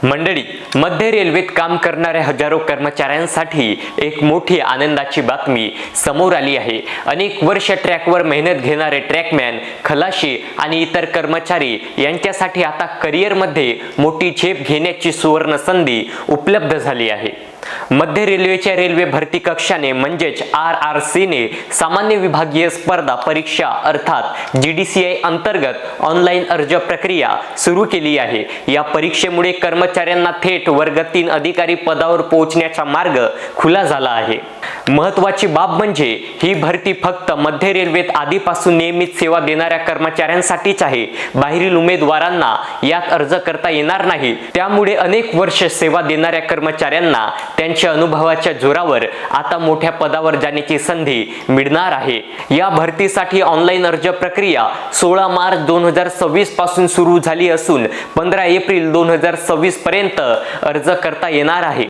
मंडळी, मध्य रेल्वेत काम करणाऱ्या हजारो कर्मचाऱ्यांसाठी एक मोठी आनंदाची बातमी समोर आली आहे। अनेक वर्ष ट्रॅकवर मेहनत घेणारे ट्रॅकमॅन, खलाशी आणि इतर कर्मचारी यांच्यासाठी आता करिअरमध्ये मोठी झेप घेण्याची सुवर्ण संधी उपलब्ध झाली आहे। मध्य रेल्वेच्या रेल्वे भरती कक्षाने म्हणजेच RRC ने सामान्य विभागीय स्पर्धा परीक्षा अर्थात GDCI अंतर्गत ऑनलाईन अर्ज प्रक्रिया सुरू केली आहे। या परीक्षेमुळे कर्मचाऱ्यांना थेट वर्ग 3 अधिकारी पदावर पोहोचण्याचा मार्ग खुला झाला आहे। महत्त्वाची बाब म्हणजे ही भरती फक्त मध्य रेल्वेत आधीपासून नियमित सेवा देणाऱ्या कर्मचाऱ्यांसाठीच आहे। बाहेरील उमेदवारांना यात अर्ज करता येणार नाही। त्यामुळे अनेक वर्ष सेवा देणाऱ्या कर्मचाऱ्यांना त्यांच्या अनुभवाच्या जोरावर आता मोठ्या पदावर जाण्याची संधी मिळणार आहे। या भरतीसाठी ऑनलाईन अर्ज प्रक्रिया 16 मार्च 2026 पासून सुरू झाली असून 15 एप्रिल 2026 पर्यंत अर्ज करता येणार आहे।